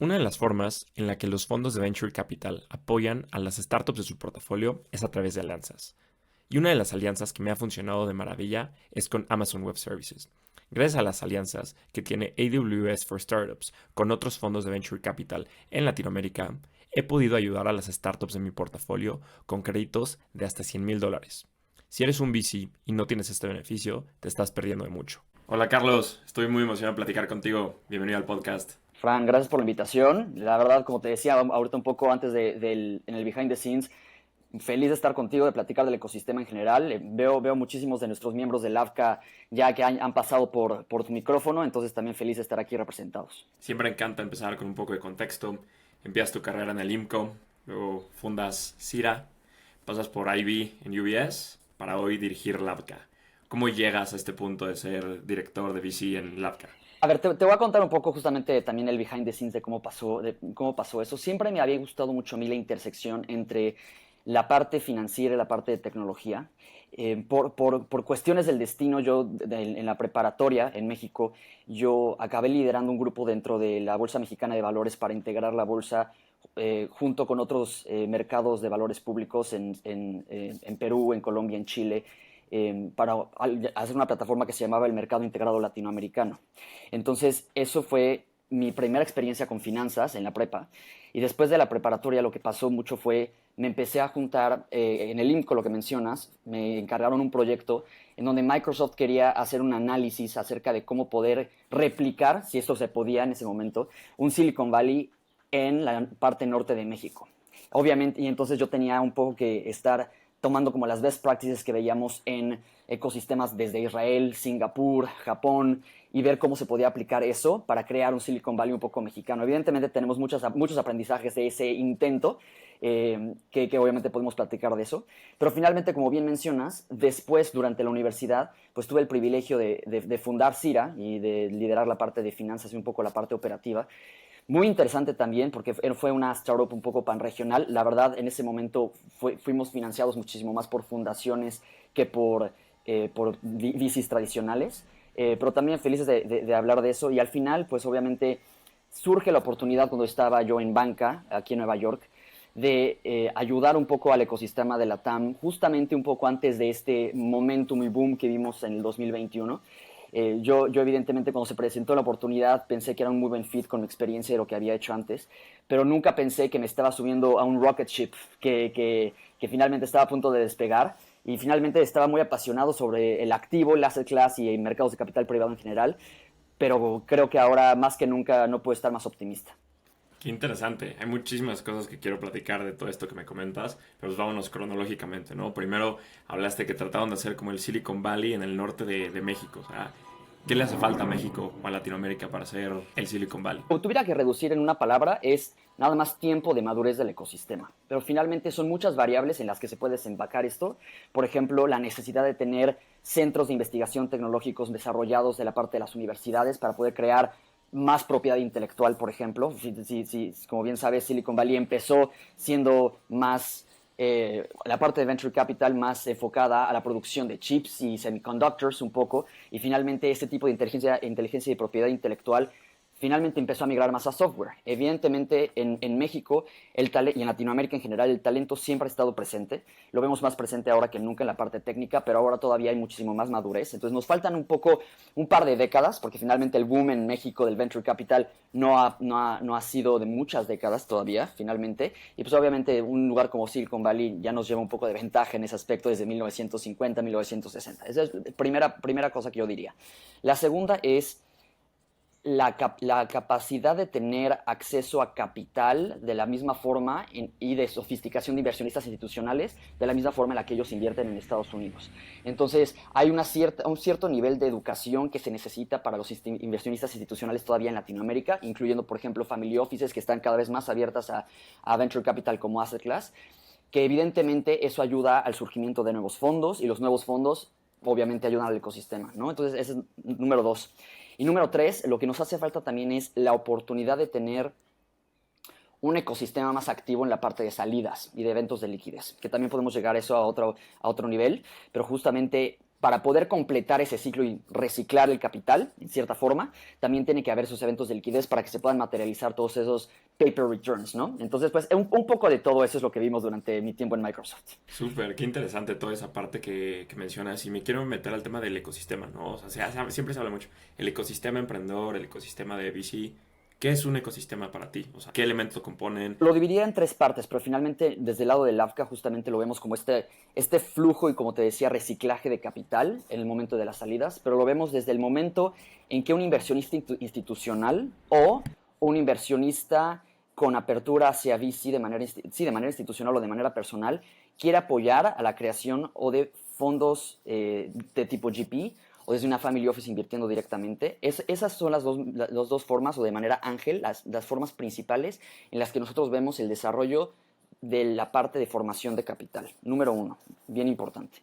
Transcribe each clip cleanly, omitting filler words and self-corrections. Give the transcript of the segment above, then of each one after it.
Una de las formas en la que los fondos de Venture Capital apoyan a las startups de su portafolio es a través de alianzas. Y una de las alianzas que me ha funcionado de maravilla es con Amazon Web Services. Gracias a las alianzas que tiene AWS for Startups con otros fondos de Venture Capital en Latinoamérica, he podido ayudar a las startups de mi portafolio con créditos de hasta $100,000. Si eres un VC y no tienes este beneficio, te estás perdiendo de mucho. Hola Carlos, estoy muy emocionado de platicar contigo. Bienvenido al podcast. Fran, gracias por la invitación. La verdad, como te decía ahorita un poco antes en el behind the scenes, feliz de estar contigo, de platicar del ecosistema en general. Veo muchísimos de nuestros miembros del AFCA ya que han pasado por tu micrófono, entonces también feliz de estar aquí representados. Siempre encanta empezar con un poco de contexto. Empiezas tu carrera en el IMCO, luego fundas CIRA, pasas por IB en UBS para hoy dirigir Labka. ¿Cómo llegas a este punto de ser director de VC en Labka? A ver, te voy a contar un poco justamente también el behind the scenes de cómo pasó eso. Siempre me había gustado mucho a mí la intersección entre la parte financiera y la parte de tecnología. Por cuestiones del destino, en la preparatoria en México, yo acabé liderando un grupo dentro de la Bolsa Mexicana de Valores para integrar la bolsa junto con otros mercados de valores públicos en Perú, en Colombia, en Chile, para hacer una plataforma que se llamaba el Mercado Integrado Latinoamericano. Entonces, eso fue mi primera experiencia con finanzas en la prepa. Y después de la preparatoria lo que pasó mucho fue, me empecé a juntar, en el IMCO, lo que mencionas, me encargaron un proyecto en donde Microsoft quería hacer un análisis acerca de cómo poder replicar, si esto se podía en ese momento, un Silicon Valley en la parte norte de México. Obviamente, y entonces yo tenía un poco que estar tomando como las best practices que veíamos en ecosistemas desde Israel, Singapur, Japón, y ver cómo se podía aplicar eso para crear un Silicon Valley un poco mexicano. Evidentemente tenemos muchos aprendizajes de ese intento, que obviamente podemos platicar de eso, pero finalmente, como bien mencionas, después durante la universidad, pues tuve el privilegio de fundar CIRA y de liderar la parte de finanzas y un poco la parte operativa. Muy interesante también porque fue una startup un poco panregional. La verdad, en ese momento fuimos financiados muchísimo más por fundaciones que por VCs tradicionales. Pero también felices de hablar de eso. Y al final, pues obviamente surge la oportunidad cuando estaba yo en banca, aquí en Nueva York, de ayudar un poco al ecosistema de la TAM, justamente un poco antes de este momentum y boom que vimos en el 2021. Yo evidentemente cuando se presentó la oportunidad pensé que era un muy buen fit con mi experiencia de lo que había hecho antes, pero nunca pensé que me estaba subiendo a un rocket ship que finalmente estaba a punto de despegar y finalmente estaba muy apasionado sobre el activo, el asset class y mercados de capital privado en general, pero creo que ahora más que nunca no puedo estar más optimista. Qué interesante. Hay muchísimas cosas que quiero platicar de todo esto que me comentas, pero pues vámonos cronológicamente, ¿no? Primero hablaste que trataban de hacer como el Silicon Valley en el norte de México. O sea, ¿qué le hace falta a México o a Latinoamérica para hacer el Silicon Valley? Si tuviera que reducir en una palabra, es nada más tiempo de madurez del ecosistema. Pero finalmente son muchas variables en las que se puede desempacar esto. Por ejemplo, la necesidad de tener centros de investigación tecnológicos desarrollados de la parte de las universidades para poder crear más propiedad intelectual, por ejemplo. Como bien sabes, Silicon Valley empezó siendo más la parte de venture capital más enfocada a la producción de chips y semiconductors un poco, y finalmente este tipo de inteligencia y propiedad intelectual finalmente empezó a migrar más a software. Evidentemente en México y en Latinoamérica en general el talento siempre ha estado presente, lo vemos más presente ahora que nunca en la parte técnica, pero ahora todavía hay muchísimo más madurez, entonces nos faltan un par de décadas, porque finalmente el boom en México del venture capital no ha sido de muchas décadas todavía, finalmente, y pues obviamente un lugar como Silicon Valley ya nos lleva un poco de ventaja en ese aspecto desde 1950, 1960. Esa es la primera cosa que yo diría. La segunda es la capacidad de tener acceso a capital de la misma forma y de sofisticación de inversionistas institucionales de la misma forma en la que ellos invierten en Estados Unidos. Entonces, hay un cierto nivel de educación que se necesita para los inversionistas institucionales todavía en Latinoamérica, incluyendo, por ejemplo, family offices que están cada vez más abiertas a venture capital como asset class, que evidentemente eso ayuda al surgimiento de nuevos fondos y los nuevos fondos obviamente ayudan al ecosistema, ¿no? Entonces, ese es número dos. Y número tres, lo que nos hace falta también es la oportunidad de tener un ecosistema más activo en la parte de salidas y de eventos de liquidez, que también podemos llegar a eso a otro nivel, pero justamente para poder completar ese ciclo y reciclar el capital, en cierta forma, también tiene que haber esos eventos de liquidez para que se puedan materializar todos esos paper returns, ¿no? Entonces, pues, un poco de todo eso es lo que vimos durante mi tiempo en Microsoft. Súper, qué interesante toda esa parte que mencionas. Y me quiero meter al tema del ecosistema, ¿no? O sea, siempre se habla mucho. El ecosistema emprendedor, el ecosistema de VC. ¿Qué es un ecosistema para ti? O sea, ¿qué elementos lo componen? Lo dividiría en tres partes, pero finalmente desde el lado del AFCA justamente lo vemos como este flujo y, como te decía, reciclaje de capital en el momento de las salidas, pero lo vemos desde el momento en que un inversionista institucional o un inversionista con apertura hacia VC sí, de manera institucional o de manera personal quiere apoyar a la creación o de fondos de tipo GP o desde una family office invirtiendo directamente. Esas son las dos formas, o de manera ángel, las formas principales en las que nosotros vemos el desarrollo de la parte de formación de capital. Número uno, bien importante.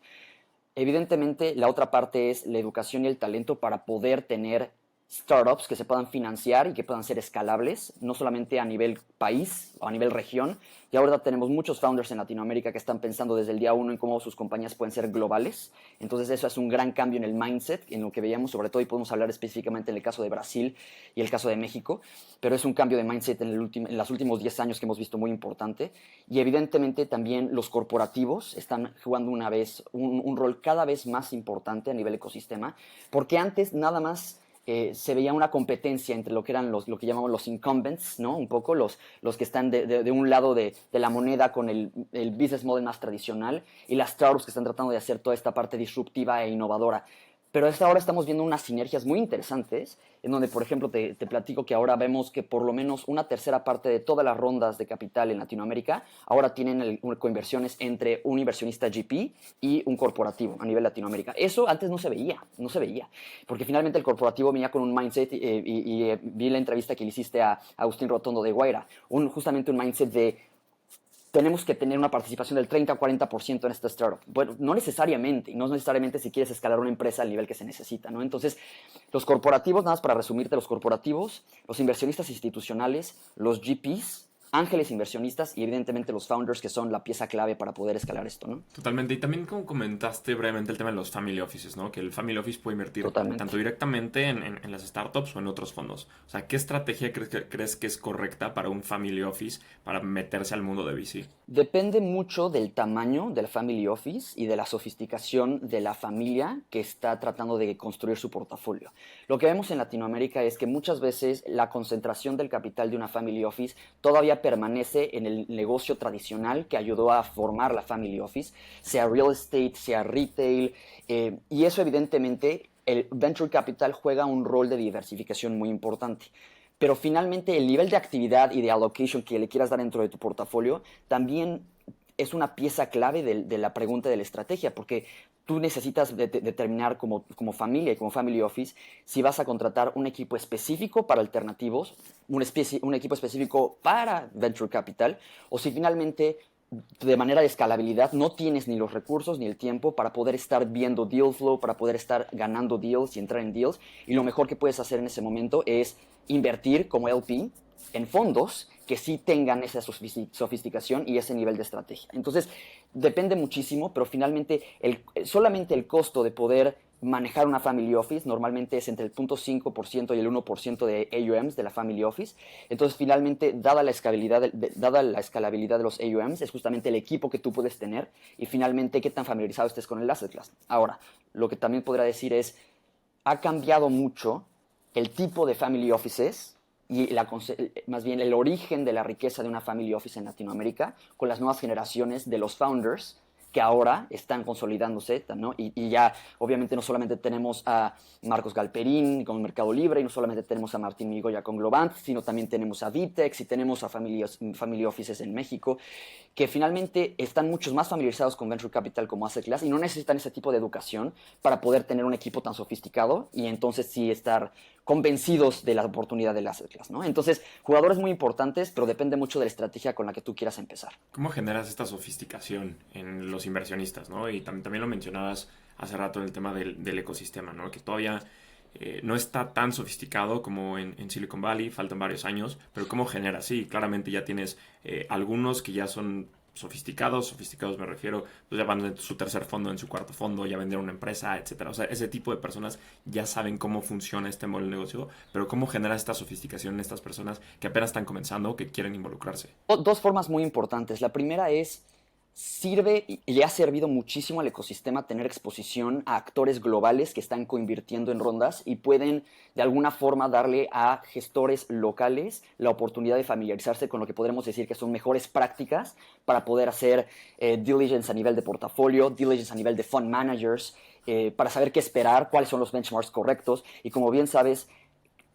Evidentemente, la otra parte es la educación y el talento para poder tener startups que se puedan financiar y que puedan ser escalables, no solamente a nivel país o a nivel región. Y ahora tenemos muchos founders en Latinoamérica que están pensando desde el día uno en cómo sus compañías pueden ser globales. Entonces eso es un gran cambio en el mindset, en lo que veíamos, sobre todo, y podemos hablar específicamente en el caso de Brasil y el caso de México, pero es un cambio de mindset en los últimos 10 años que hemos visto muy importante. Y evidentemente también los corporativos están jugando un rol cada vez más importante a nivel ecosistema, porque antes nada más se veía una competencia entre lo que eran lo que llamamos los incumbents, ¿no? Un poco los que están de un lado de la moneda con el business model más tradicional, y las startups que están tratando de hacer toda esta parte disruptiva e innovadora. Pero hasta ahora estamos viendo unas sinergias muy interesantes, en donde, por ejemplo, te platico que ahora vemos que por lo menos una tercera parte de todas las rondas de capital en Latinoamérica ahora tienen coinversiones entre un inversionista GP y un corporativo a nivel Latinoamérica. Eso antes no se veía, porque finalmente el corporativo venía con un mindset, vi la entrevista que le hiciste a Agustín Rotondo de Guaira, justamente un mindset de tenemos que tener una participación del 30-40% en esta startup. Bueno, no necesariamente, y no necesariamente si quieres escalar una empresa al nivel que se necesita, ¿no? Entonces, los corporativos, nada más para resumirte, los corporativos, los inversionistas institucionales, los GPs, ángeles inversionistas y evidentemente los founders, que son la pieza clave para poder escalar esto, ¿no? Totalmente. Y también como comentaste brevemente el tema de los family offices, ¿no? Que el family office puede invertir Totalmente. tanto directamente en las startups o en otros fondos. O sea, ¿qué estrategia crees que es correcta para un family office para meterse al mundo de VC? Depende mucho del tamaño del family office y de la sofisticación de la familia que está tratando de construir su portafolio. Lo que vemos en Latinoamérica es que muchas veces la concentración del capital de una family office todavía permanece en el negocio tradicional que ayudó a formar la family office, sea real estate, sea retail, y eso evidentemente el venture capital juega un rol de diversificación muy importante. Pero finalmente el nivel de actividad y de allocation que le quieras dar dentro de tu portafolio también es una pieza clave de la pregunta de la estrategia, porque tú necesitas determinar como familia y como family office si vas a contratar un equipo específico para alternativos, un equipo específico para venture capital, o si finalmente de manera de escalabilidad no tienes ni los recursos ni el tiempo para poder estar viendo deal flow, para poder estar ganando deals y entrar en deals, y lo mejor que puedes hacer en ese momento es invertir como LP en fondos que sí tengan esa sofisticación y ese nivel de estrategia. Entonces, depende muchísimo, pero finalmente solamente el costo de poder manejar una family office normalmente es entre el 0.5% y el 1% de AUMs de la family office. Entonces, finalmente, dada la escalabilidad de los AUMs, es justamente el equipo que tú puedes tener y finalmente qué tan familiarizado estés con el asset class. Ahora, lo que también podría decir es, ha cambiado mucho el tipo de family offices y más bien el origen de la riqueza de una family office en Latinoamérica con las nuevas generaciones de los founders que ahora están consolidándose, ¿no? Y ya obviamente no solamente tenemos a Marcos Galperín con Mercado Libre, y no solamente tenemos a Martín Migoya con Globant, sino también tenemos a Vitex y tenemos a family offices en México, que finalmente están muchos más familiarizados con Venture Capital como asset class y no necesitan ese tipo de educación para poder tener un equipo tan sofisticado y entonces sí estar convencidos de la oportunidad del asset class, ¿no? Entonces, jugadores muy importantes, pero depende mucho de la estrategia con la que tú quieras empezar. ¿Cómo generas esta sofisticación en los inversionistas, ¿no? Y también lo mencionabas hace rato en el tema del ecosistema, ¿no? Que todavía no está tan sofisticado como en Silicon Valley, faltan varios años, pero ¿cómo generas? Sí, claramente ya tienes algunos que ya son sofisticados me refiero, pues ya van en su tercer fondo, en su cuarto fondo, ya vendieron una empresa, etcétera. O sea, ese tipo de personas ya saben cómo funciona este modelo de negocio, pero cómo generar esta sofisticación en estas personas que apenas están comenzando o que quieren involucrarse. Dos formas muy importantes. La primera es, sirve y le ha servido muchísimo al ecosistema tener exposición a actores globales que están coinvirtiendo en rondas y pueden de alguna forma darle a gestores locales la oportunidad de familiarizarse con lo que podremos decir que son mejores prácticas para poder hacer diligence a nivel de portafolio, diligence a nivel de fund managers, para saber qué esperar, cuáles son los benchmarks correctos. Y como bien sabes,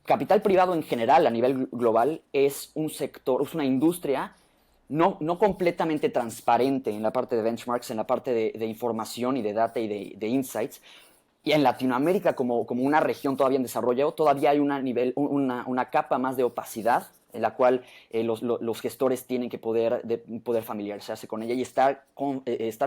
capital privado en general a nivel global es un sector, es una industria no completamente transparente en la parte de benchmarks, en la parte de información y de data y de insights. Y en Latinoamérica, como una región todavía en desarrollo, todavía hay una capa más de opacidad en la cual los gestores tienen que poder familiarizarse con ella y estar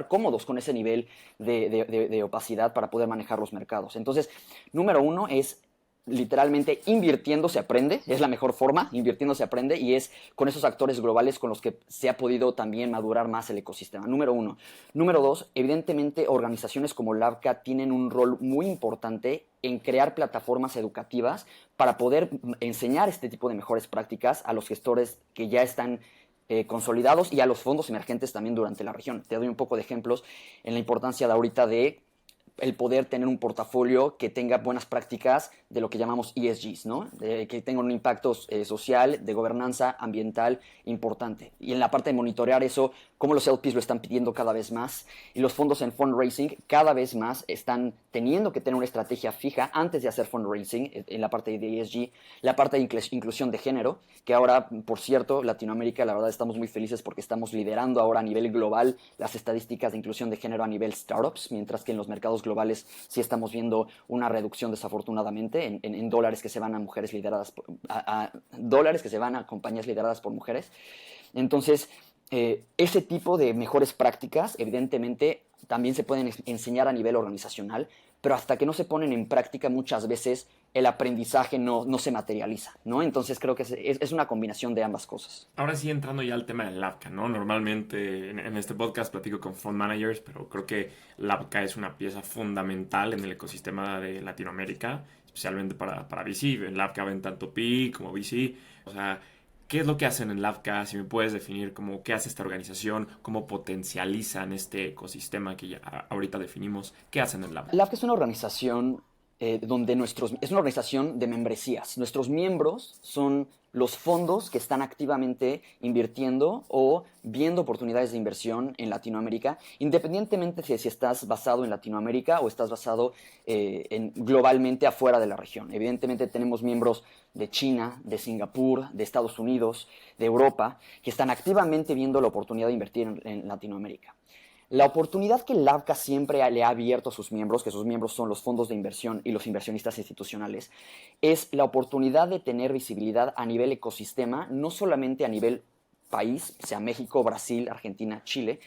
cómodos con ese nivel de opacidad para poder manejar los mercados. Entonces, número uno es literalmente invirtiendo se aprende, es la mejor forma, invirtiendo se aprende y es con esos actores globales con los que se ha podido también madurar más el ecosistema, número uno. Número dos, evidentemente organizaciones como Labka tienen un rol muy importante en crear plataformas educativas para poder enseñar este tipo de mejores prácticas a los gestores que ya están consolidados y a los fondos emergentes también durante la región. Te doy un poco de ejemplos en la importancia de ahorita de el poder tener un portafolio que tenga buenas prácticas de lo que llamamos ESGs, ¿no? Que tenga un impacto social, de gobernanza ambiental importante. Y en la parte de monitorear eso, cómo los LPs lo están pidiendo cada vez más y los fondos en fundraising cada vez más están teniendo que tener una estrategia fija antes de hacer fundraising en la parte de ESG, la parte de inclusión de género, que ahora, por cierto, Latinoamérica, la verdad estamos muy felices porque estamos liderando ahora a nivel global las estadísticas de inclusión de género a nivel startups, mientras que en los mercados globales sí estamos viendo una reducción desafortunadamente en dólares que se van a mujeres lideradas, a dólares que se van a compañías lideradas por mujeres. Entonces, ese tipo de mejores prácticas, evidentemente, también se pueden enseñar a nivel organizacional, pero hasta que no se ponen en práctica muchas veces el aprendizaje no se materializa, ¿no? Entonces creo que es una combinación de ambas cosas. Ahora sí, entrando ya al tema del Labka, ¿no? Normalmente en este podcast platico con fund managers, pero creo que Labka es una pieza fundamental en el ecosistema de Latinoamérica, especialmente para VC. En Labka ven tanto PI como VC. O sea, ¿qué es lo que hacen en Labka? Si me puedes definir como qué hace esta organización, cómo potencializan este ecosistema que ya ahorita definimos, ¿qué hacen en Labka? LAFCA es una organización es una organización de membresías. Nuestros miembros son los fondos que están activamente invirtiendo o viendo oportunidades de inversión en Latinoamérica, independientemente de si estás basado en Latinoamérica o estás basado globalmente afuera de la región. Evidentemente tenemos miembros de China, de Singapur, de Estados Unidos, de Europa, que están activamente viendo la oportunidad de invertir en Latinoamérica. La oportunidad que Labka siempre le ha abierto a sus miembros, que sus miembros son los fondos de inversión y los inversionistas institucionales, es la oportunidad de tener visibilidad a nivel ecosistema, no solamente a nivel país, sea México, Brasil, Argentina, Chile,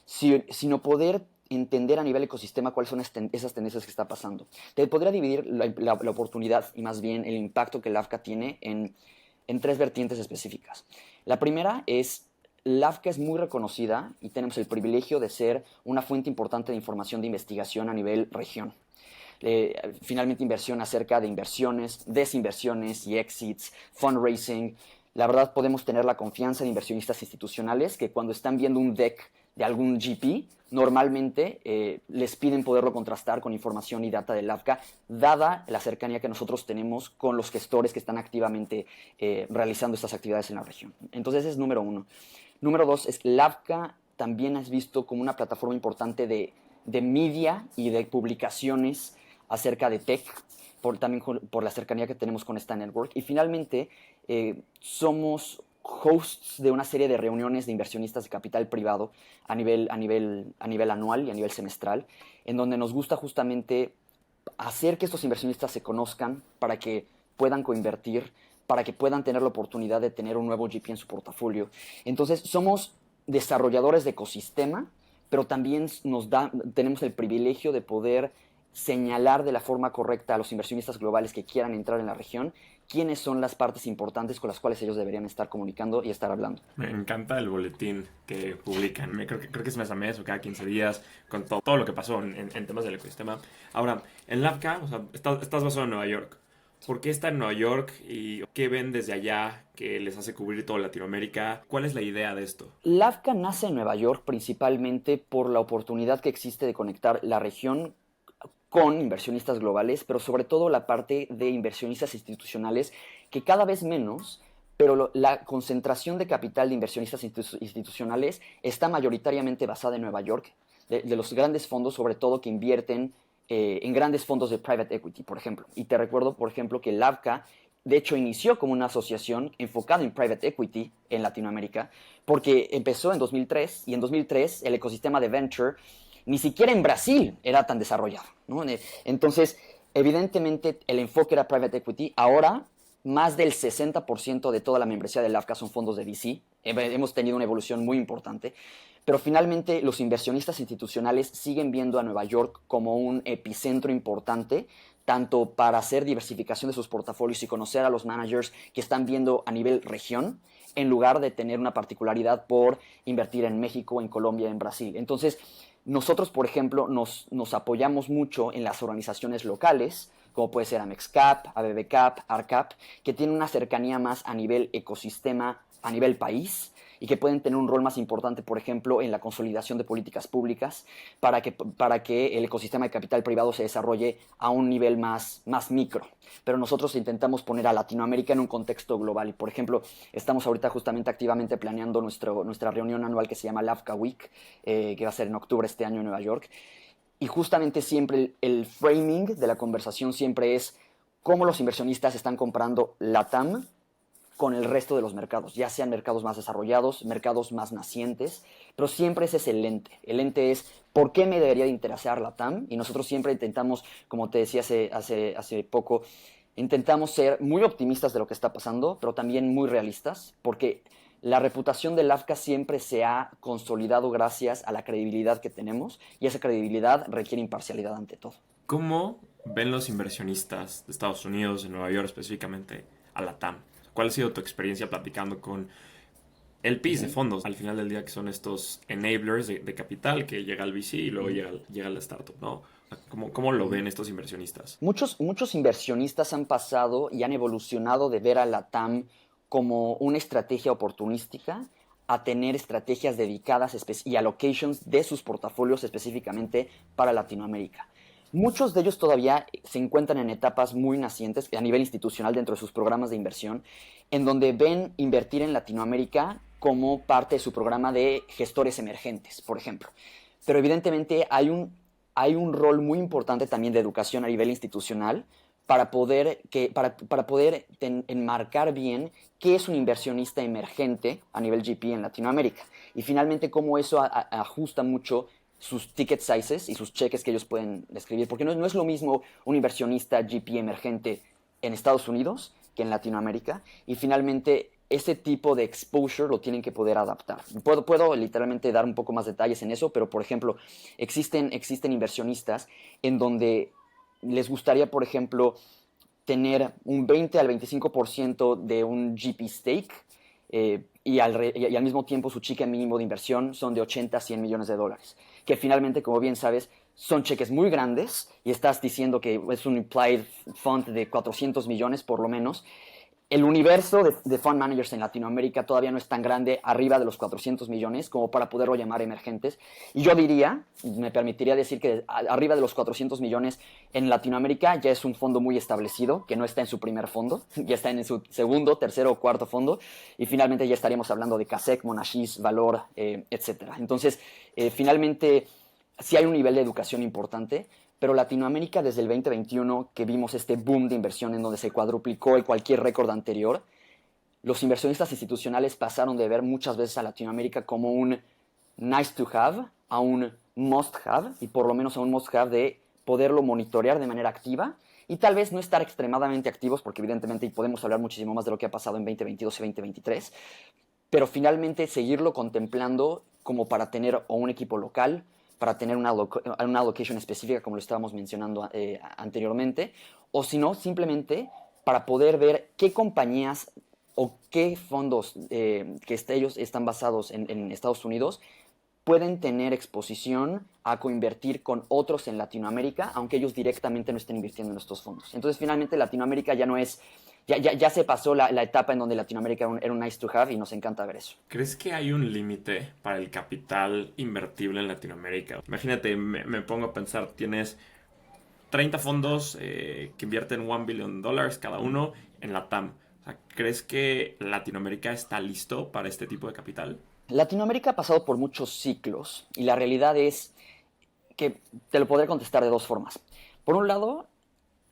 sino poder entender a nivel ecosistema cuáles son esas tendencias que está pasando. Te podría dividir la oportunidad y más bien el impacto que Labka tiene en tres vertientes específicas. La primera es LAFCA es muy reconocida y tenemos el privilegio de ser una fuente importante de información de investigación a nivel región. Finalmente, inversión acerca de inversiones, desinversiones y exits, fundraising. La verdad, podemos tener la confianza de inversionistas institucionales que cuando están viendo un deck de algún GP, normalmente les piden poderlo contrastar con información y data de LAFCA, dada la cercanía que nosotros tenemos con los gestores que están activamente realizando estas actividades en la región. Entonces, ese es número uno. Número dos es LAFCA también es visto como una plataforma importante de media y de publicaciones acerca de tech, también por la cercanía que tenemos con esta network. Y finalmente, somos hosts de una serie de reuniones de inversionistas de capital privado a nivel anual y a nivel semestral, en donde nos gusta justamente hacer que estos inversionistas se conozcan para que puedan coinvertir, para que puedan tener la oportunidad de tener un nuevo GP en su portafolio. Entonces, somos desarrolladores de ecosistema, pero también tenemos el privilegio de poder señalar de la forma correcta a los inversionistas globales que quieran entrar en la región quiénes son las partes importantes con las cuales ellos deberían estar comunicando y estar hablando. Me encanta el boletín que publican. Creo que es mes a mes o cada 15 días con todo lo que pasó en temas del ecosistema. Ahora, en LAVCA, o sea, estás basado en Nueva York. ¿Por qué está en Nueva York y qué ven desde allá que les hace cubrir toda Latinoamérica? ¿Cuál es la idea de esto? LAVCA nace en Nueva York principalmente por la oportunidad que existe de conectar la región con inversionistas globales, pero sobre todo la parte de inversionistas institucionales, que cada vez menos, pero la concentración de capital de inversionistas institucionales está mayoritariamente basada en Nueva York, de los grandes fondos, sobre todo que invierten en grandes fondos de private equity, por ejemplo. Y te recuerdo, por ejemplo, que LAVCA, de hecho, inició como una asociación enfocada en private equity en Latinoamérica, porque empezó en 2003 y en 2003 el ecosistema de venture ni siquiera en Brasil era tan desarrollado, ¿no? Entonces, evidentemente, el enfoque era private equity. Ahora, más del 60% de toda la membresía de LAVCA son fondos de VC. Hemos tenido una evolución muy importante. Pero finalmente, los inversionistas institucionales siguen viendo a Nueva York como un epicentro importante, tanto para hacer diversificación de sus portafolios y conocer a los managers que están viendo a nivel región, en lugar de tener una particularidad por invertir en México, en Colombia, en Brasil. Entonces, nosotros, por ejemplo, nos apoyamos mucho en las organizaciones locales, como puede ser AmexCap, ABBCap, ARCAP, que tienen una cercanía más a nivel ecosistema, a nivel país, y que pueden tener un rol más importante, por ejemplo, en la consolidación de políticas públicas para que el ecosistema de capital privado se desarrolle a un nivel más micro. Pero nosotros intentamos poner a Latinoamérica en un contexto global. Y, por ejemplo, estamos ahorita justamente activamente planeando nuestra reunión anual que se llama LAVCA Week, que va a ser en octubre este año en Nueva York. Y justamente siempre el framing de la conversación siempre es cómo los inversionistas están comprando LATAM con el resto de los mercados, ya sean mercados más desarrollados, mercados más nacientes, pero siempre ese es el lente. El lente es por qué me debería de interesar la TAM, y nosotros siempre intentamos, como te decía hace poco, intentamos ser muy optimistas de lo que está pasando, pero también muy realistas, porque la reputación de LAVCA siempre se ha consolidado gracias a la credibilidad que tenemos, y esa credibilidad requiere imparcialidad ante todo. ¿Cómo ven los inversionistas de Estados Unidos, de Nueva York específicamente, a la TAM? ¿Cuál ha sido tu experiencia platicando con LPs de fondos? Al final del día, que son estos enablers de capital que llega al VC y luego llega la startup, ¿no? ¿Cómo lo ven estos inversionistas? Muchos inversionistas han pasado y han evolucionado de ver a la TAM como una estrategia oportunística a tener estrategias dedicadas y allocations de sus portafolios específicamente para Latinoamérica. Muchos de ellos todavía se encuentran en etapas muy nacientes a nivel institucional dentro de sus programas de inversión, en donde ven invertir en Latinoamérica como parte de su programa de gestores emergentes, por ejemplo. Pero evidentemente hay un rol muy importante también de educación a nivel institucional para poder enmarcar bien qué es un inversionista emergente a nivel GP en Latinoamérica. Y finalmente cómo eso ajusta mucho sus ticket sizes y sus cheques que ellos pueden escribir. Porque no es lo mismo un inversionista GP emergente en Estados Unidos que en Latinoamérica. Y finalmente ese tipo de exposure lo tienen que poder adaptar. Puedo literalmente dar un poco más detalles en eso, pero por ejemplo, existen inversionistas en donde les gustaría, por ejemplo, tener un 20 al 25% de un GP stake y al mismo tiempo su cheque mínimo de inversión son de 80 a 100 millones de dólares. Que finalmente, como bien sabes, son cheques muy grandes y estás diciendo que es un implied fund de 400 millones por lo menos. El universo de fund managers en Latinoamérica todavía no es tan grande, arriba de los 400 millones, como para poderlo llamar emergentes. Y yo diría, me permitiría decir que arriba de los 400 millones en Latinoamérica ya es un fondo muy establecido, que no está en su primer fondo, ya está en su segundo, tercero o cuarto fondo, y finalmente ya estaríamos hablando de CASEC, Monashis, Valor, etc. Entonces, finalmente, sí hay un nivel de educación importante, pero Latinoamérica desde el 2021, que vimos este boom de inversión en donde se cuadruplicó cualquier récord anterior, los inversionistas institucionales pasaron de ver muchas veces a Latinoamérica como un nice to have a un must have, y por lo menos a un must have de poderlo monitorear de manera activa y tal vez no estar extremadamente activos, porque evidentemente y podemos hablar muchísimo más de lo que ha pasado en 2022 y 2023, pero finalmente seguirlo contemplando como para tener o un equipo local, para tener una allocation específica, como lo estábamos mencionando anteriormente, o si no, simplemente para poder ver qué compañías o qué fondos ellos están basados en Estados Unidos pueden tener exposición a coinvertir con otros en Latinoamérica, aunque ellos directamente no estén invirtiendo en estos fondos. Entonces, finalmente, Latinoamérica ya no es, ya se pasó la etapa en donde Latinoamérica era un nice to have y nos encanta ver eso. ¿Crees que hay un límite para el capital invertible en Latinoamérica? Imagínate, me pongo a pensar, tienes 30 fondos que invierten $1 billion cada uno en la TAM. O sea, ¿crees que Latinoamérica está listo para este tipo de capital? Latinoamérica ha pasado por muchos ciclos y la realidad es que te lo podré contestar de dos formas. Por un lado,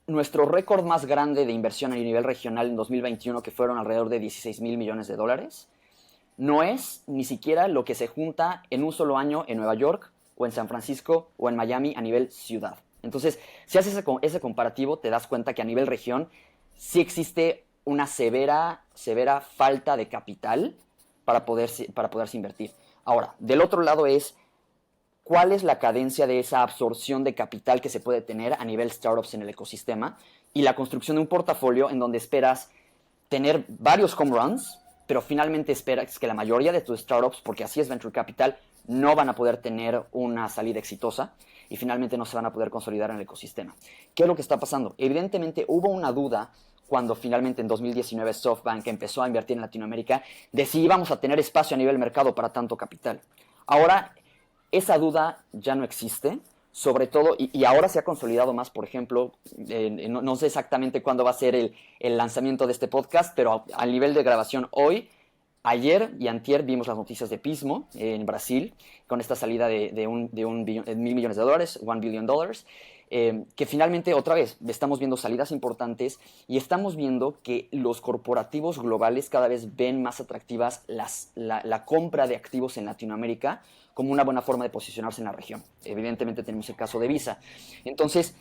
nuestro récord más grande de inversión a nivel regional en 2021, que fueron alrededor de 16 mil millones de dólares, no es ni siquiera lo que se junta en un solo año en Nueva York o en San Francisco o en Miami a nivel ciudad. Entonces, si haces ese comparativo, te das cuenta que a nivel región sí existe una severa falta de capital para poderse invertir. Ahora, del otro lado es cuál es la cadencia de esa absorción de capital que se puede tener a nivel startups en el ecosistema y la construcción de un portafolio en donde esperas tener varios home runs, pero finalmente esperas que la mayoría de tus startups, porque así es Venture Capital, no van a poder tener una salida exitosa y finalmente no se van a poder consolidar en el ecosistema. ¿Qué es lo que está pasando? Evidentemente hubo una duda cuando finalmente en 2019 SoftBank empezó a invertir en Latinoamérica de si íbamos a tener espacio a nivel mercado para tanto capital. Ahora, esa duda ya no existe, sobre todo, y ahora se ha consolidado más, por ejemplo, no sé exactamente cuándo va a ser el lanzamiento de este podcast, pero a nivel de grabación hoy, ayer y antier vimos las noticias de Pismo en Brasil, con esta salida de $1 millones, $1 billion, que finalmente otra vez estamos viendo salidas importantes y estamos viendo que los corporativos globales cada vez ven más atractivas la compra de activos en Latinoamérica como una buena forma de posicionarse en la región. Evidentemente tenemos el caso de Visa. Entonces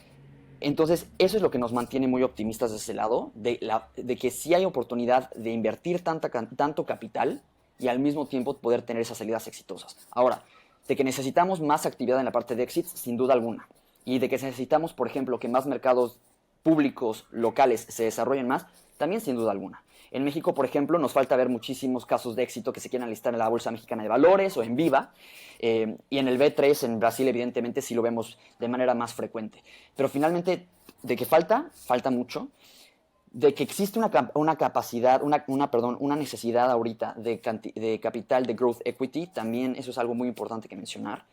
eso es lo que nos mantiene muy optimistas de ese lado, de que sí hay oportunidad de invertir tanto capital y al mismo tiempo poder tener esas salidas exitosas. Ahora, de que necesitamos más actividad en la parte de exits, sin duda alguna. Y de que necesitamos, por ejemplo, que más mercados públicos locales se desarrollen más, también sin duda alguna. En México, por ejemplo, nos falta ver muchísimos casos de éxito que se quieran listar en la Bolsa Mexicana de Valores o en Viva. Y en el B3, en Brasil, evidentemente, sí lo vemos de manera más frecuente. Pero finalmente, de que falta mucho. De que existe una capacidad, una necesidad ahorita de capital de growth equity, también eso es algo muy importante que mencionar.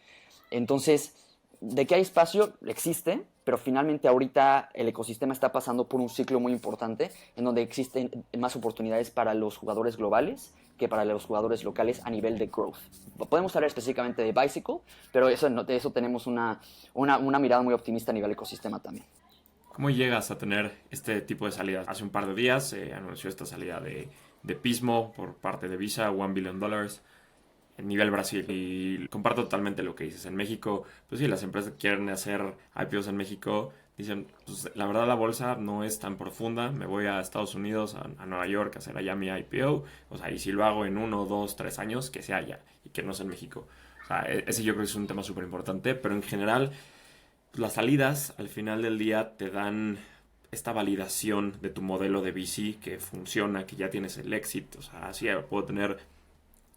Entonces, de que hay espacio, existe, pero finalmente ahorita el ecosistema está pasando por un ciclo muy importante en donde existen más oportunidades para los jugadores globales que para los jugadores locales a nivel de growth. Podemos hablar específicamente de Bicycle, pero de eso tenemos una mirada muy optimista a nivel ecosistema también. ¿Cómo llegas a tener este tipo de salidas? Hace un par de días se anunció esta salida de Pismo por parte de Visa, $1 billion en nivel Brasil. Y comparto totalmente lo que dices. En México, pues sí, las empresas que quieren hacer IPOs en México dicen, pues la verdad la bolsa no es tan profunda, me voy a Estados Unidos, a Nueva York a hacer allá mi IPO. O sea, y si lo hago en 1, 2, 3 años, que sea allá y que no sea en México. O sea, ese yo creo que es un tema súper importante, pero en general las salidas al final del día te dan esta validación de tu modelo de VC que funciona, que ya tienes el éxito. O sea, así puedo tener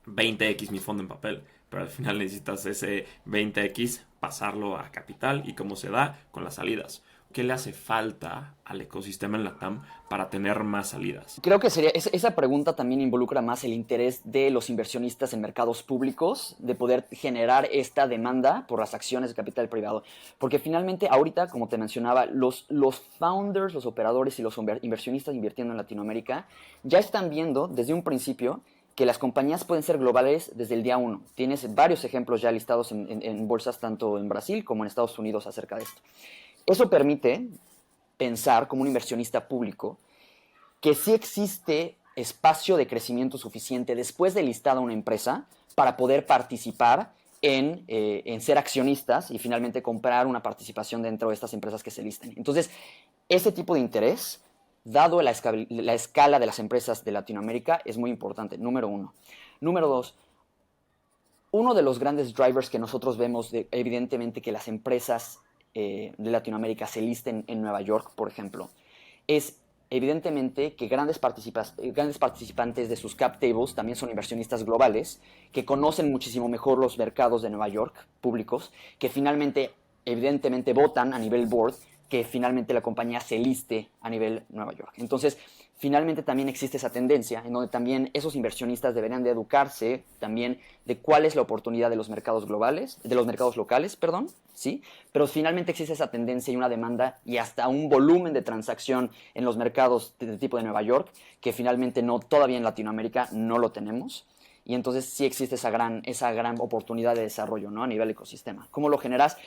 20x mi fondo en papel, pero al final necesitas ese 20x pasarlo a capital y cómo se da con las salidas. ¿Qué le hace falta al ecosistema en la TAM para tener más salidas? Creo que esa pregunta también involucra más el interés de los inversionistas en mercados públicos de poder generar esta demanda por las acciones de capital privado. Porque finalmente ahorita, como te mencionaba, los founders, los operadores y los inversionistas invirtiendo en Latinoamérica ya están viendo desde un principio que las compañías pueden ser globales desde el día uno. Tienes varios ejemplos ya listados en bolsas tanto en Brasil como en Estados Unidos acerca de esto. Eso permite pensar como un inversionista público que sí existe espacio de crecimiento suficiente después de listada una empresa para poder participar en ser accionistas y finalmente comprar una participación dentro de estas empresas que se listen. Entonces, ese tipo de interés, dado la escala de las empresas de Latinoamérica, es muy importante, número uno. Número dos, uno de los grandes drivers que nosotros vemos, evidentemente, que las empresas de Latinoamérica se listen en Nueva York, por ejemplo, es evidentemente que grandes participantes de sus cap tables también son inversionistas globales que conocen muchísimo mejor los mercados de Nueva York públicos, que finalmente, evidentemente, votan a nivel board que finalmente la compañía se liste a nivel Nueva York. Entonces, finalmente también existe esa tendencia en donde también esos inversionistas deberían de educarse también de cuál es la oportunidad de los mercados globales, de los mercados locales, perdón, ¿sí? Pero finalmente existe esa tendencia y una demanda y hasta un volumen de transacción en los mercados de tipo de Nueva York que finalmente todavía en Latinoamérica no lo tenemos. Y entonces sí existe esa gran oportunidad de desarrollo, ¿no? A nivel ecosistema. ¿Cómo lo generas?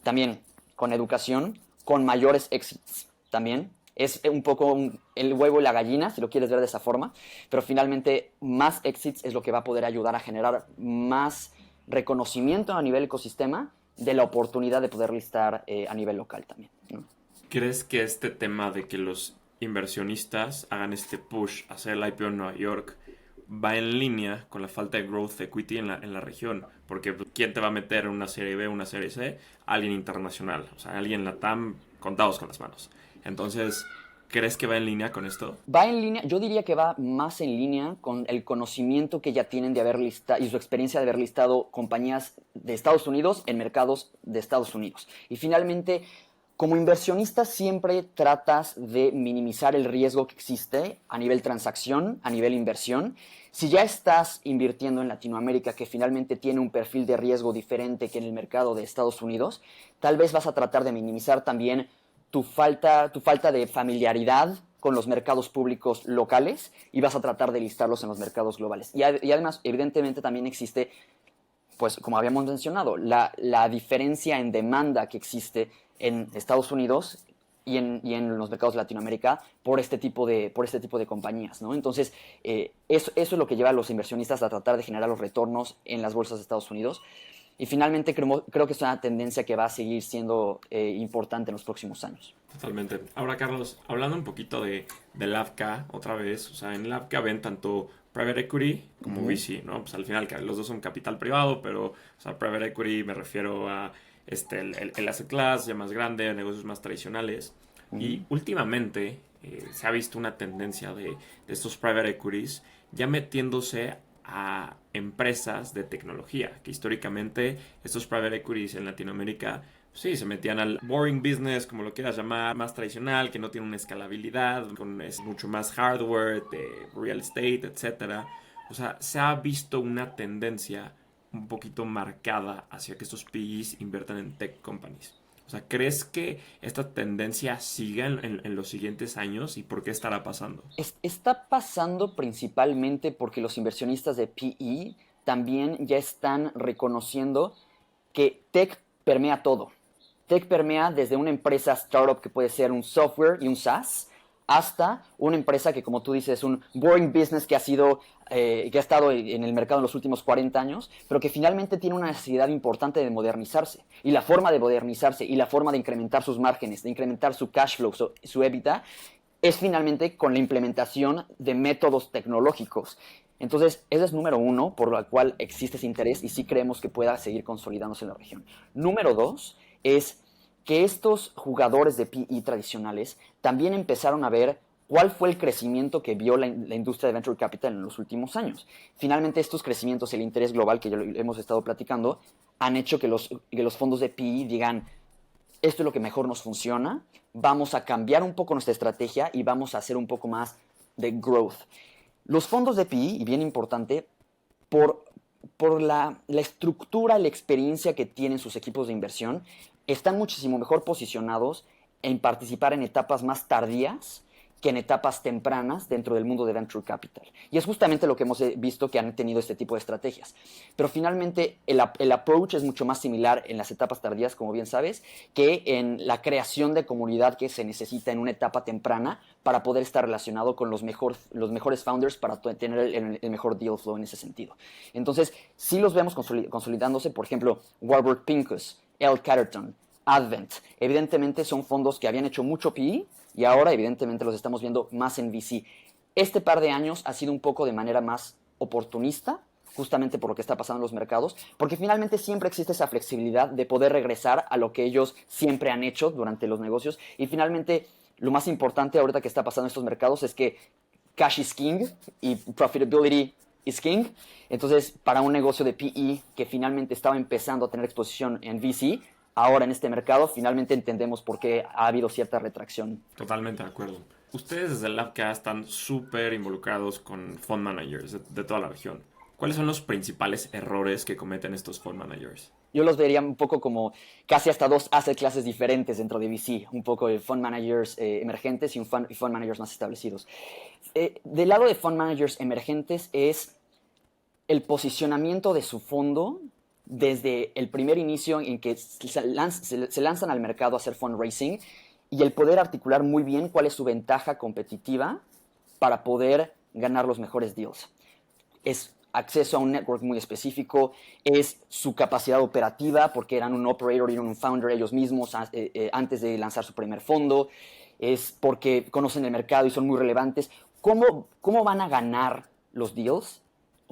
También con educación, con mayores exits también. Es un poco el huevo y la gallina, si lo quieres ver de esa forma, pero finalmente más exits es lo que va a poder ayudar a generar más reconocimiento a nivel ecosistema de la oportunidad de poder listar a nivel local también, ¿no? ¿Crees que este tema de que los inversionistas hagan este push a hacer el IPO en Nueva York va en línea con la falta de growth equity en la región? Porque pues, ¿quién te va a meter en una serie B o una serie C? Alguien internacional, o sea, alguien LATAM contados con las manos. Entonces, ¿crees que va en línea con esto? Va en línea, yo diría que va más en línea con el conocimiento que ya tienen de haber listado y su experiencia de haber listado compañías de Estados Unidos en mercados de Estados Unidos. Y finalmente, como inversionista siempre tratas de minimizar el riesgo que existe a nivel transacción, a nivel inversión. Si ya estás invirtiendo en Latinoamérica, que finalmente tiene un perfil de riesgo diferente que en el mercado de Estados Unidos, tal vez vas a tratar de minimizar también tu falta de familiaridad con los mercados públicos locales y vas a tratar de listarlos en los mercados globales. Y además, evidentemente, también existe, pues como habíamos mencionado, la diferencia en demanda que existe en Estados Unidos y en los mercados de Latinoamérica por este tipo de compañías, ¿no? Entonces, eso es lo que lleva a los inversionistas a tratar de generar los retornos en las bolsas de Estados Unidos. Y finalmente creo que es una tendencia que va a seguir siendo importante en los próximos años. Totalmente. Ahora, Carlos, hablando un poquito de LAVCA otra vez, o sea, en LAVCA ven tanto private equity como Ujú. VC, ¿no? Pues al final los dos son capital privado, pero, o sea, private equity me refiero a el asset class ya más grande, negocios más tradicionales. Y Ujú. últimamente se ha visto una tendencia de estos private equities ya metiéndose a empresas de tecnología, que históricamente estos private equities en Latinoamérica sí, se metían al boring business, como lo quieras llamar, más tradicional, que no tiene una escalabilidad, es mucho más hardware, de real estate, etcétera. O sea, se ha visto una tendencia un poquito marcada hacia que estos PEs inviertan en tech companies. O sea, ¿crees que esta tendencia siga en los siguientes años y por qué estará pasando? Está pasando principalmente porque los inversionistas de PE también ya están reconociendo que tech permea todo. Tech permea desde una empresa startup que puede ser un software y un SaaS hasta una empresa que, como tú dices, es un boring business que que ha estado en el mercado en los últimos 40 años, pero que finalmente tiene una necesidad importante de modernizarse. Y la forma de modernizarse y la forma de incrementar sus márgenes, de incrementar su cash flow, su EBITDA, es finalmente con la implementación de métodos tecnológicos. Entonces, ese es número uno, por lo cual existe ese interés y sí creemos que pueda seguir consolidándose en la región. Número dos es que estos jugadores de PE tradicionales también empezaron a ver cuál fue el crecimiento que vio la industria de venture capital en los últimos años. Finalmente, estos crecimientos, el interés global que ya lo hemos estado platicando, han hecho que los fondos de PE digan, esto es lo que mejor nos funciona, vamos a cambiar un poco nuestra estrategia y vamos a hacer un poco más de growth. Los fondos de PI, y bien importante, por, por la estructura, la experiencia que tienen sus equipos de inversión, están muchísimo mejor posicionados en participar en etapas más tardías que en etapas tempranas dentro del mundo de venture capital. Y es justamente lo que hemos visto que han tenido este tipo de estrategias. Pero finalmente el approach es mucho más similar en las etapas tardías, como bien sabes, que en la creación de comunidad que se necesita en una etapa temprana para poder estar relacionado con los mejores founders para tener el mejor deal flow en ese sentido. Entonces, sí los vemos consolidándose, por ejemplo, Warburg Pincus, L. Catterton, Advent. Evidentemente son fondos que habían hecho mucho PE y ahora evidentemente los estamos viendo más en VC. Este par de años ha sido un poco de manera más oportunista, justamente por lo que está pasando en los mercados, porque finalmente siempre existe esa flexibilidad de poder regresar a lo que ellos siempre han hecho durante los negocios y finalmente lo más importante ahorita que está pasando en estos mercados es que cash is king y profitability is king. Entonces, para un negocio de PE que finalmente estaba empezando a tener exposición en VC, ahora en este mercado finalmente entendemos por qué ha habido cierta retracción. Totalmente de acuerdo. Ustedes desde LabCA están súper involucrados con fund managers de toda la región. ¿Cuáles son los principales errores que cometen estos fund managers? Yo los vería un poco como casi hasta dos asset clases diferentes dentro de VC, un poco de fund managers emergentes y fund managers más establecidos. Del lado de fund managers emergentes es el posicionamiento de su fondo desde el primer inicio en que se lanzan al mercado a hacer fundraising y el poder articular muy bien cuál es su ventaja competitiva para poder ganar los mejores deals. Es acceso a un network muy específico, es su capacidad operativa, porque eran un operator y un founder ellos mismos antes de lanzar su primer fondo, es porque conocen el mercado y son muy relevantes. ¿Cómo van a ganar los deals?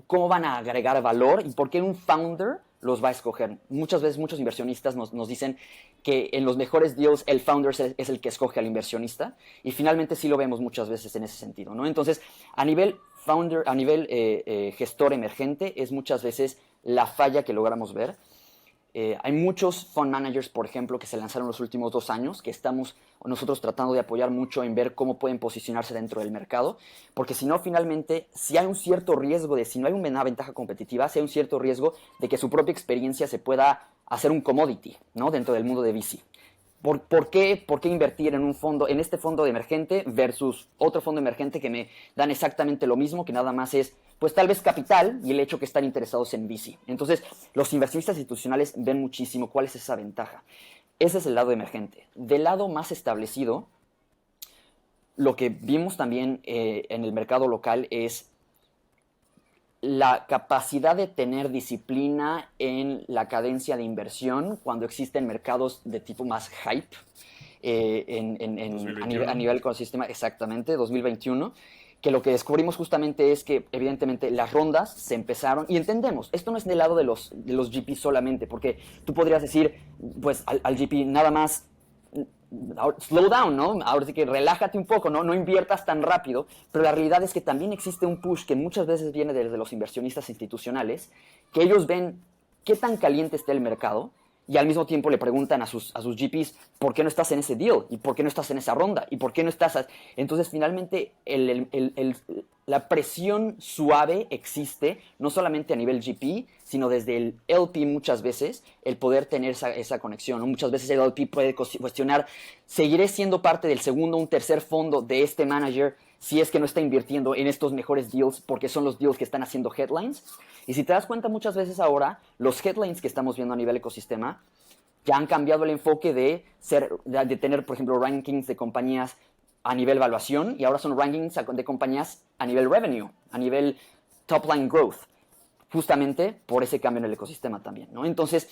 ¿Cómo van a agregar valor? ¿Y por qué un founder los va a escoger? Muchas veces muchos inversionistas nos dicen que en los mejores deals el founder es el que escoge al inversionista y finalmente sí lo vemos muchas veces en ese sentido, ¿no? Entonces, a nivel founder, a nivel gestor emergente, es muchas veces la falla que logramos ver. Hay muchos fund managers, por ejemplo, que se lanzaron los últimos 2 años, que estamos nosotros tratando de apoyar mucho en ver cómo pueden posicionarse dentro del mercado, porque si no, finalmente, si hay un cierto riesgo de, si no hay una ventaja competitiva, si hay un cierto riesgo de que su propia experiencia se pueda hacer un commodity, ¿no? Dentro del mundo de VC. ¿Por qué invertir en un fondo, en este fondo de emergente versus otro fondo emergente que me dan exactamente lo mismo, que nada más es, pues tal vez capital y el hecho que están interesados en VC? Entonces, los inversionistas institucionales ven muchísimo cuál es esa ventaja. Ese es el lado emergente. Del lado más establecido, lo que vimos también en el mercado local es la capacidad de tener disciplina en la cadencia de inversión cuando existen mercados de tipo más hype a nivel ecosistema, exactamente, 2021, que lo que descubrimos justamente es que evidentemente las rondas se empezaron, y entendemos, esto no es del lado de los GP solamente, porque tú podrías decir, pues al GP nada más slow down, ¿no? Ahora sí que relájate un poco, ¿no? No inviertas tan rápido, pero la realidad es que también existe un push que muchas veces viene desde los inversionistas institucionales, que ellos ven qué tan caliente está el mercado y al mismo tiempo le preguntan a sus GPs, ¿por qué no estás en ese deal? ¿Y por qué no estás en esa ronda? ¿Y por qué no estás...? Entonces, finalmente, la presión suave existe, no solamente a nivel GP, sino desde el LP muchas veces, el poder tener esa conexión, ¿no? Muchas veces el LP puede cuestionar, ¿seguiré siendo parte del segundo o un tercer fondo de este manager si es que no está invirtiendo en estos mejores deals porque son los deals que están haciendo headlines? Y si te das cuenta, muchas veces ahora, los headlines que estamos viendo a nivel ecosistema ya han cambiado el enfoque de tener, por ejemplo, rankings de compañías a nivel evaluación y ahora son rankings de compañías a nivel revenue, a nivel top line growth, justamente por ese cambio en el ecosistema también, ¿no? Entonces,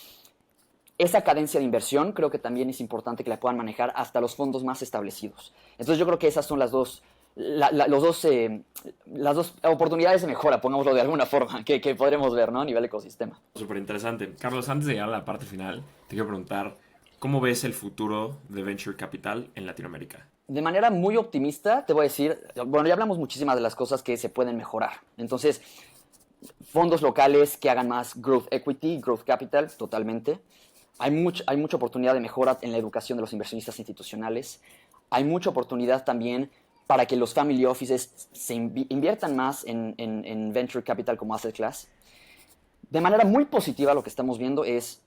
esa cadencia de inversión creo que también es importante que la puedan manejar hasta los fondos más establecidos. Entonces, yo creo que esas son las dos oportunidades de mejora, pongámoslo de alguna forma, que podremos ver, ¿no? A nivel ecosistema. Súper interesante. Carlos, antes de llegar a la parte final, te quiero preguntar, ¿cómo ves el futuro de Venture Capital en Latinoamérica? De manera muy optimista, te voy a decir, bueno, ya hablamos muchísimas de las cosas que se pueden mejorar. Entonces, fondos locales que hagan más growth equity, growth capital, totalmente. Hay mucha oportunidad de mejora en la educación de los inversionistas institucionales. Hay mucha oportunidad también para que los family offices se inviertan más en venture capital como asset class. De manera muy positiva lo que estamos viendo es,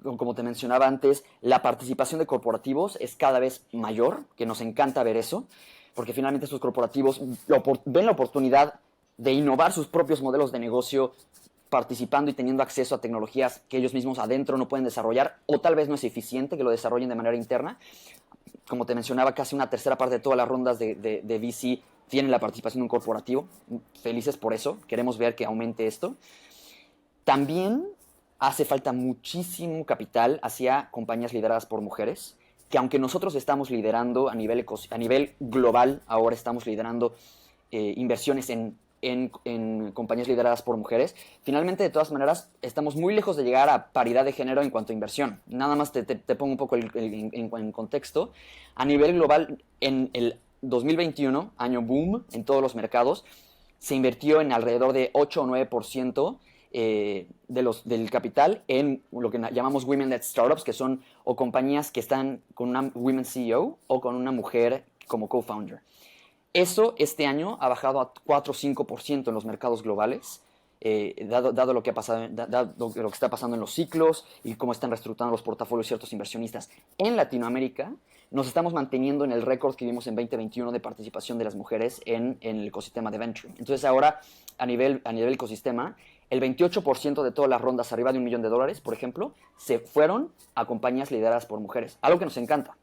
como te mencionaba antes, la participación de corporativos es cada vez mayor, que nos encanta ver eso, porque finalmente estos corporativos ven la oportunidad de innovar sus propios modelos de negocio participando y teniendo acceso a tecnologías que ellos mismos adentro no pueden desarrollar o tal vez no es eficiente que lo desarrollen de manera interna. Como te mencionaba, casi una tercera parte de todas las rondas de VC tienen la participación de un corporativo. Felices por eso, queremos ver que aumente esto. También hace falta muchísimo capital hacia compañías lideradas por mujeres, que aunque nosotros estamos liderando a nivel global, ahora estamos liderando inversiones en en compañías lideradas por mujeres. Finalmente, de todas maneras, estamos muy lejos de llegar a paridad de género en cuanto a inversión. Nada más te pongo un poco en contexto. A nivel global, en el 2021, año boom en todos los mercados, se invirtió en alrededor de 8 o 9% del capital en lo que llamamos Women-led Startups, que son o compañías que están con una Women CEO o con una mujer como co-founder. Eso este año ha bajado a 4 o 5% en los mercados globales, dado lo que lo que está pasando en los ciclos y cómo están reestructurando los portafolios ciertos inversionistas. En Latinoamérica nos estamos manteniendo en el récord que vimos en 2021 de participación de las mujeres en el ecosistema de venture. Entonces ahora, a nivel ecosistema, el 28% de todas las rondas arriba de $1 millón, por ejemplo, se fueron a compañías lideradas por mujeres. Algo que nos encanta.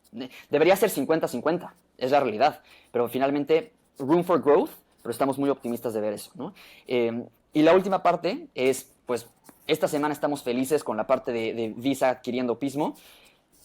Debería ser 50-50, es la realidad. Pero finalmente, room for growth, pero estamos muy optimistas de ver eso, ¿no? Y la última parte es, pues, esta semana estamos felices con la parte de Visa adquiriendo Pismo.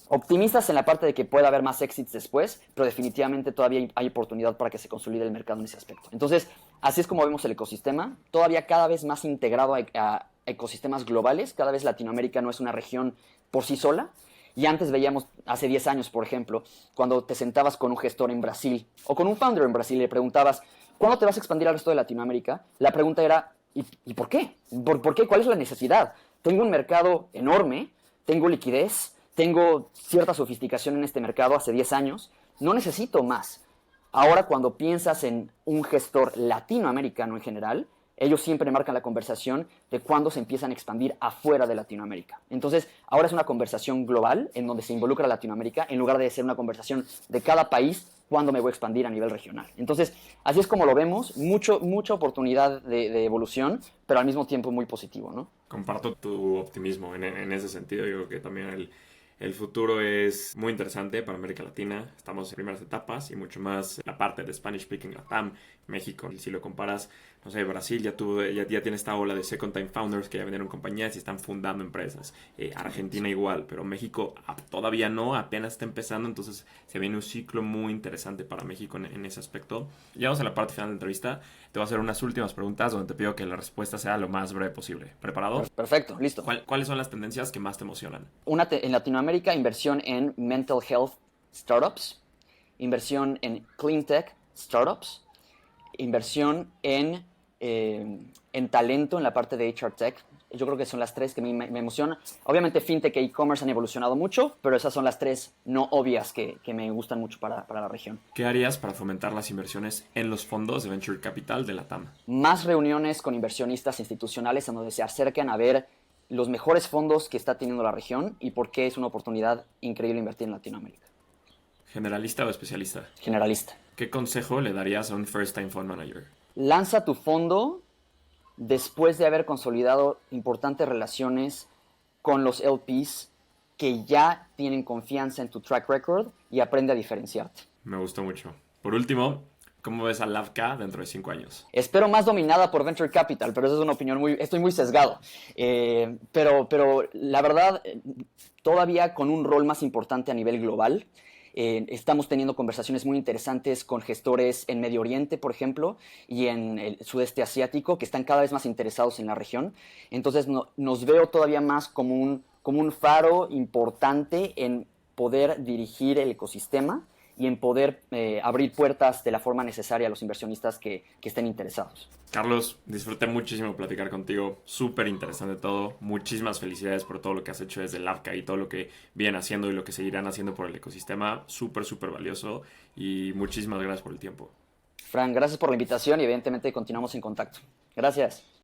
Optimistas en la parte de que pueda haber más exits después, pero definitivamente todavía hay oportunidad para que se consolide el mercado en ese aspecto. Entonces, así es como vemos el ecosistema, todavía cada vez más integrado a ecosistemas globales. Cada vez Latinoamérica no es una región por sí sola. Y antes veíamos, hace 10 años, por ejemplo, cuando te sentabas con un gestor en Brasil o con un founder en Brasil y le preguntabas, ¿cuándo te vas a expandir al resto de Latinoamérica? La pregunta era, ¿y por qué? ¿Por qué? ¿Cuál es la necesidad? Tengo un mercado enorme, tengo liquidez, tengo cierta sofisticación en este mercado hace 10 años, no necesito más. Ahora, cuando piensas en un gestor latinoamericano en general, ellos siempre marcan la conversación de cuándo se empiezan a expandir afuera de Latinoamérica. Entonces, ahora es una conversación global en donde se involucra Latinoamérica en lugar de ser una conversación de cada país cuándo me voy a expandir a nivel regional. Entonces, así es como lo vemos, mucha oportunidad de evolución, pero al mismo tiempo muy positivo, ¿no? Comparto tu optimismo en ese sentido. Yo creo que también el futuro es muy interesante para América Latina. Estamos en primeras etapas y mucho más la parte de Spanish Speaking Latam, México. Si lo comparas, no sé, Brasil ya tiene esta ola de second time founders que ya vendieron compañías y están fundando empresas. Argentina igual, pero México todavía no, apenas está empezando. Entonces se viene un ciclo muy interesante para México en ese aspecto. Llegamos a la parte final de la entrevista. Te voy a hacer unas últimas preguntas donde te pido que la respuesta sea lo más breve posible. ¿Preparado? Perfecto, listo. ¿Cuáles son las tendencias que más te emocionan? En Latinoamérica, inversión en mental health startups, inversión en clean tech startups, inversión en talento en la parte de HR Tech. Yo creo que son las tres que me emocionan. Obviamente FinTech e e-commerce han evolucionado mucho, pero esas son las tres no obvias que me gustan mucho para la región. ¿Qué harías para fomentar las inversiones en los fondos de Venture Capital de la TAM? Más reuniones con inversionistas institucionales en donde se acerquen a ver los mejores fondos que está teniendo la región y por qué es una oportunidad increíble invertir en Latinoamérica. ¿Generalista o especialista? Generalista. ¿Qué consejo le darías a un first time fund manager? Lanza tu fondo después de haber consolidado importantes relaciones con los LPs que ya tienen confianza en tu track record y aprende a diferenciarte. Me gustó mucho. Por último, ¿cómo ves a Lavka dentro de 5 años? Espero más dominada por Venture Capital, pero esa es una opinión estoy muy sesgado. Pero la verdad, todavía con un rol más importante a nivel global. Estamos teniendo conversaciones muy interesantes con gestores en Medio Oriente, por ejemplo, y en el sudeste asiático, que están cada vez más interesados en la región. Entonces nos veo todavía más como un faro importante en poder dirigir el ecosistema y en poder abrir puertas de la forma necesaria a los inversionistas que estén interesados. Carlos, disfruté muchísimo platicar contigo, súper interesante todo, muchísimas felicidades por todo lo que has hecho desde Lavka y todo lo que vienen haciendo y lo que seguirán haciendo por el ecosistema, súper valioso y muchísimas gracias por el tiempo. Fran, gracias por la invitación y evidentemente continuamos en contacto. Gracias.